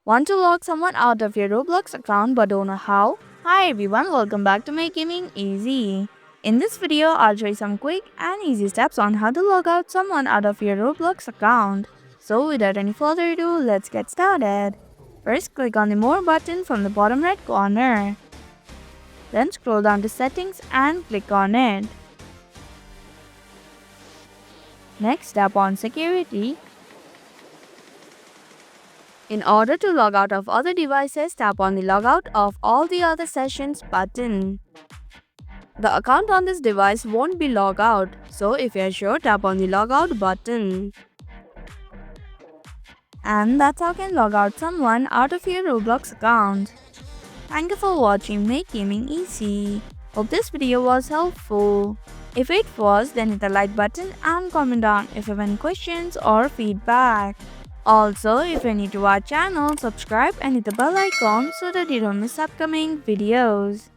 Want to log someone out of your Roblox account but don't know how? Hi everyone, welcome back to Make Gaming Easy. In this video, I'll show you some quick and easy steps on how to log out someone out of your Roblox account. So without any further ado, let's get started. First, click on the More button from the bottom right corner. Then scroll down to Settings and click on it. Next, tap on Security. In order to log out of other devices, tap on the Logout of all the other sessions button. The account on this device won't be logged out, so if you're sure, tap on the Logout button. And that's how you can log out someone out of your Roblox account. Thank you for watching Make Gaming Easy. Hope this video was helpful. If it was, then hit the like button and comment down if you have any questions or feedback. Also, if you're new to our channel, subscribe and hit the bell icon so that you don't miss upcoming videos.